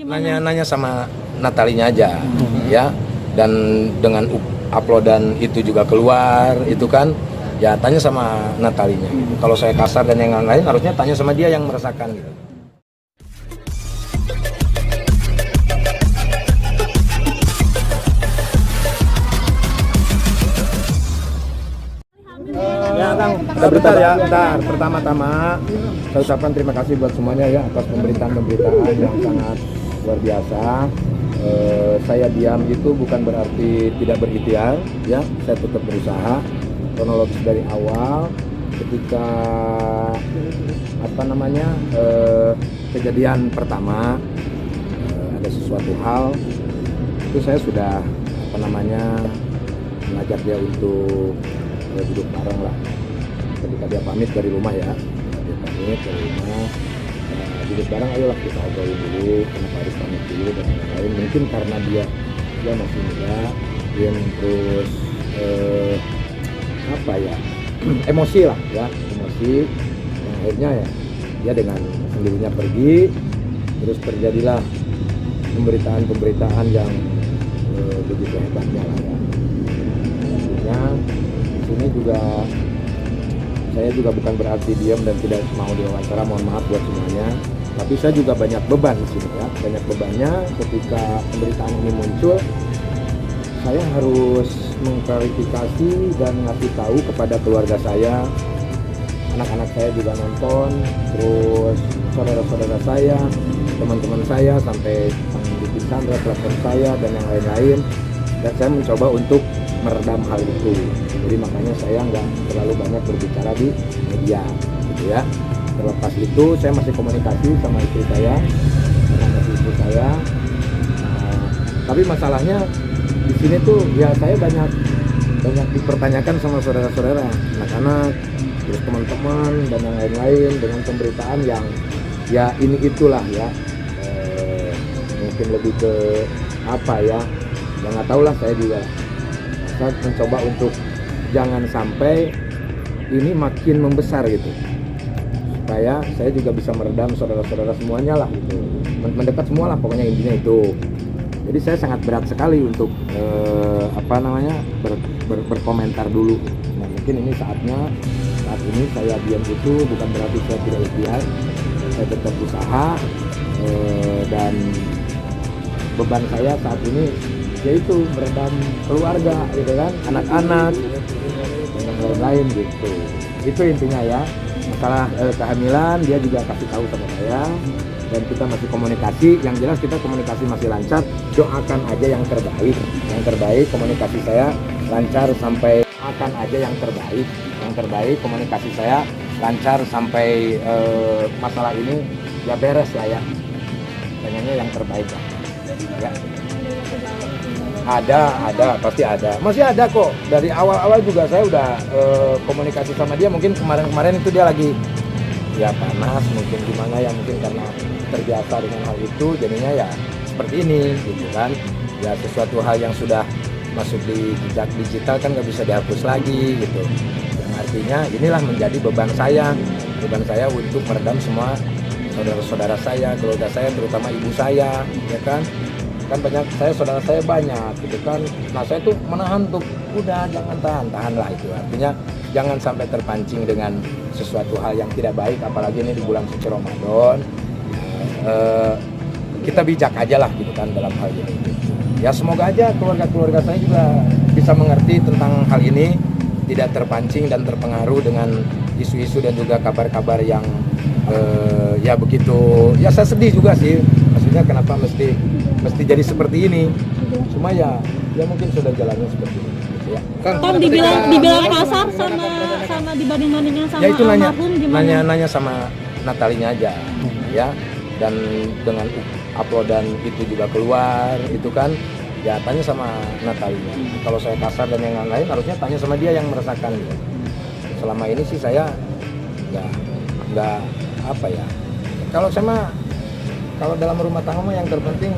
nanya sama Natalinya aja, ya. Dan dengan uploadan itu juga keluar, itu kan, ya tanya sama Natalinya. Kalau saya kasar dan yang lain harusnya tanya sama dia yang merasakan gitu. Ya Kang, bentar ya, bentar. Pertama-tama saya ucapkan terima kasih buat semuanya ya atas pemberitaan-pemberitaan yang sangat luar biasa. Saya diam itu bukan berarti tidak berikhtiar, ya. Saya tetap berusaha. Kronologis dari awal, ketika kejadian pertama ada sesuatu hal, itu saya sudah mengajak dia untuk duduk bareng lah. Ketika dia pamit dari rumah ya, duduk bareng, ayolah kita obrolin dulu, kenapa harus pamit dulu dan lain-lain. Mungkin karena dia masih muda, dia terus emosi lah ya, emosi. Yang akhirnya ya dia dengan sendirinya pergi, terus terjadilah pemberitaan yang begitu hebatnya lah ya. Artinya ini juga saya juga bukan berarti diam dan tidak mau diwawancara, mohon maaf buat semuanya. Tapi saya juga banyak beban di sini ya, banyak bebannya ketika pemberitaan ini muncul. Saya harus mengklarifikasi dan ngasih tahu kepada keluarga saya, anak-anak saya juga nonton, terus saudara-saudara saya, teman-teman saya, sampai di Sandra, telepon saya dan yang lain-lain. Dan saya mencoba untuk meredam hal itu. Jadi makanya saya nggak terlalu banyak berbicara di media, gitu ya. Terlepas itu saya masih komunikasi sama istri saya, istri saya. Tapi masalahnya di sini tuh ya saya banyak dipertanyakan sama saudara-saudara, anak-anak, terus teman-teman dan yang lain-lain dengan pemberitaan yang ya ini itulah ya, mungkin lebih ke apa ya nggak tahu lah. Saya juga saya mencoba untuk jangan sampai ini makin membesar gitu, supaya saya juga bisa meredam saudara-saudara semuanya lah gitu, mendekat semua lah pokoknya, intinya itu. Jadi saya sangat berat sekali untuk berkomentar dulu. Nah, mungkin ini saat ini saya diam itu bukan berarti saya tidak ikhtiar, saya tetap usaha, dan beban saya saat ini yaitu meredam keluarga gitu kan, anak-anak dan lain-lain gitu. Itu intinya ya. Masalah kehamilan dia juga kasih tahu sama saya dan kita masih komunikasi. Yang jelas kita komunikasi masih lancar. Doakan aja yang terbaik. Yang terbaik komunikasi saya lancar sampai akan aja yang terbaik komunikasi saya lancar sampai masalah ini ya beres lah ya. Pengennya yang terbaik lah. Ya. Ada, pasti ada. Masih ada kok. Dari awal-awal juga saya udah komunikasi sama dia. Mungkin kemarin itu dia lagi ya panas, mungkin gimana ya, mungkin karena terbiasa dengan hal itu, jadinya ya seperti ini gitu kan. Ya sesuatu hal yang sudah masuk di jejak digital kan nggak bisa dihapus lagi gitu. Yang artinya inilah menjadi beban saya untuk meredam semua saudara-saudara saya, keluarga saya, terutama ibu saya, ya kan banyak saudara saya banyak gitu kan. Nah saya tuh menahan tuh, udah jangan tahan lah itu. Artinya jangan sampai terpancing dengan sesuatu hal yang tidak baik, apalagi ini di bulan suci Ramadan. Kita bijak aja lah gitu kan dalam hal ini. Ya semoga aja keluarga saya juga bisa mengerti tentang hal ini, tidak terpancing dan terpengaruh dengan isu-isu dan juga kabar-kabar yang ya begitu. Ya saya sedih juga sih, maksudnya kenapa mesti jadi seperti ini. Cuma ya mungkin sudah jalannya seperti ini gitu ya. Kan dibilang kasar sama dibanding-bandingnya sama ya itu almarhum gimana? Nanya sama Natalinya aja ya. Dan dengan uploadan itu juga keluar, itu kan ya tanya sama Natalinya. Kalau saya kasar dan yang lain harusnya tanya sama dia yang merasakan gitu. Selama ini sih saya nggak apa ya. Kalau dalam rumah tangga yang terpenting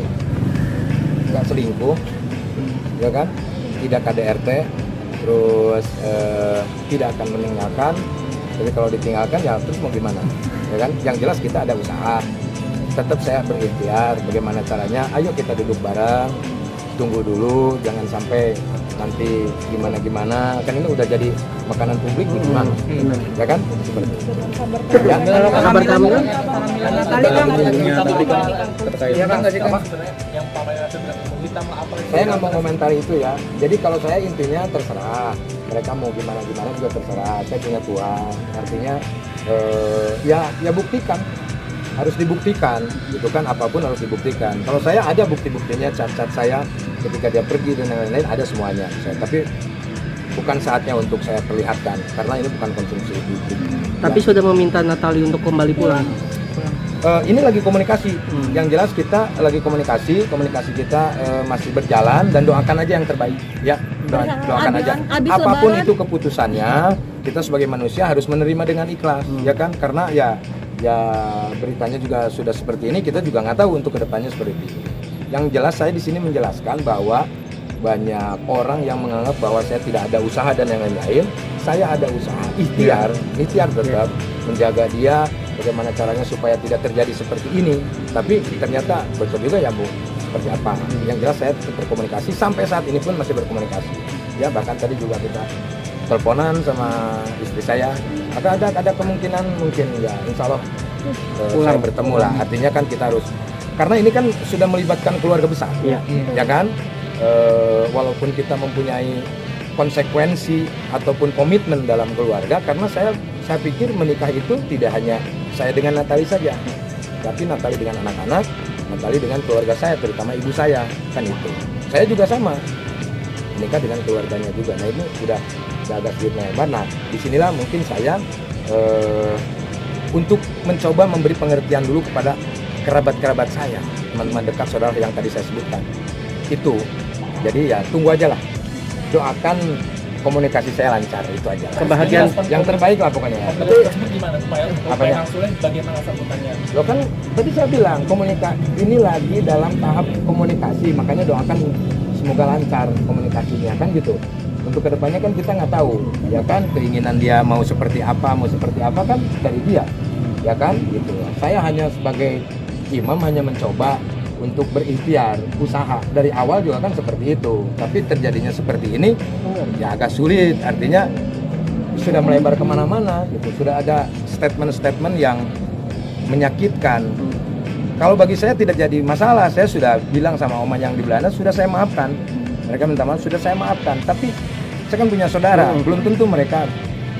nggak selingkuh, ya kan, tidak KDRT, terus tidak akan meninggalkan. Jadi kalau ditinggalkan ya terus mau gimana, ya kan? Yang jelas kita ada usaha, tetap saya berikhtiar bagaimana caranya. Ayo kita duduk bareng, tunggu dulu, jangan sampai nanti gimana kan ini udah jadi makanan publik gimana, ya kan? Seperti itu. Ya. Kabar kamu kan? Saya nggak mau komentari itu ya. Jadi kalau saya intinya terserah, mereka mau gimana juga terserah. Saya punya Tuhan, artinya ya buktikan, harus dibuktikan, gitu kan, apapun harus dibuktikan. Kalau saya ada bukti-buktinya, cat-cat saya ketika dia pergi dan lain-lain ada semuanya. Saya, tapi bukan saatnya untuk saya perlihatkan karena ini bukan konsumsi publik. Tapi sudah meminta Natali untuk kembali pulang. Ini lagi komunikasi. Yang jelas kita lagi komunikasi kita masih berjalan dan doakan aja yang terbaik. Ya, doakan aja. Apapun itu keputusannya, kita sebagai manusia harus menerima dengan ikhlas, ya kan? Karena ya beritanya juga sudah seperti ini, kita juga nggak tahu untuk kedepannya seperti ini. Yang jelas saya di sini menjelaskan bahwa banyak orang yang menganggap bahwa saya tidak ada usaha dan yang lain-lain. Saya ada usaha, ikhtiar tetap menjaga dia, bagaimana caranya supaya tidak terjadi seperti ini. Tapi ternyata betul juga ya Bu, seperti apa. Yang jelas saya berkomunikasi, sampai saat ini pun masih berkomunikasi. Ya bahkan tadi juga kita teleponan sama istri saya. Ada kemungkinan mungkin ya insya Allah saya bertemu lah. Artinya kan kita harus, karena ini kan sudah melibatkan keluarga besar, ya kan? Walaupun kita mempunyai konsekuensi ataupun komitmen dalam keluarga, karena saya pikir menikah itu tidak hanya saya dengan Natali saja, tapi Natali dengan anak-anak, Natali dengan keluarga saya, terutama ibu saya, kan itu. Saya juga sama, menikah dengan keluarganya juga. Nah ini sudah agak sedikit lebar. Nah disinilah mungkin saya untuk mencoba memberi pengertian dulu kepada kerabat-kerabat saya, teman-teman dekat, saudara yang tadi saya sebutkan itu. Jadi ya tunggu aja lah, doakan komunikasi saya lancar, itu aja. Kebahagiaan yang terbaik lah pokoknya. Tapi gimana supaya apanya? bagaimana sambutannya? Lo kan tadi saya bilang komunikasi ini lagi dalam tahap komunikasi, makanya doakan semoga lancar komunikasinya kan gitu. Untuk kedepannya kan kita nggak tahu, ya kan, keinginan dia mau seperti apa kan dari dia, ya kan gitu. Saya hanya sebagai imam hanya mencoba untuk berikhtiar, usaha dari awal juga kan seperti itu, tapi terjadinya seperti ini ya agak sulit. Artinya sudah melebar kemana-mana gitu, sudah ada statement-statement yang menyakitkan. Kalau bagi saya tidak jadi masalah, saya sudah bilang sama oma yang di Belanda, sudah saya maafkan, mereka minta maaf, sudah saya maafkan, tapi saya kan punya saudara, belum tentu mereka.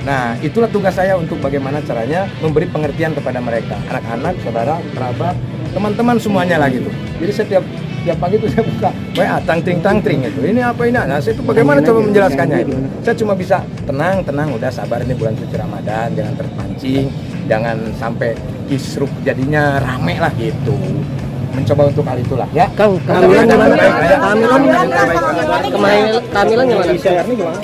Nah itulah tugas saya untuk bagaimana caranya memberi pengertian kepada mereka, anak-anak, saudara, kerabat, teman-teman semuanya lah gitu. Jadi setiap pagi itu saya buka WA tangtring itu. Ini apa ini? Nah, saya itu bagaimana coba menjelaskannya itu. Saya cuma bisa tenang, udah sabar, ini bulan suci Ramadan, jangan terpancing, jangan sampai kisruh jadinya rame lah gitu. Mencoba untuk hal itulah ya. Kang, kehamilan gimana? Kehamilan gimana? Kehamilan gimana?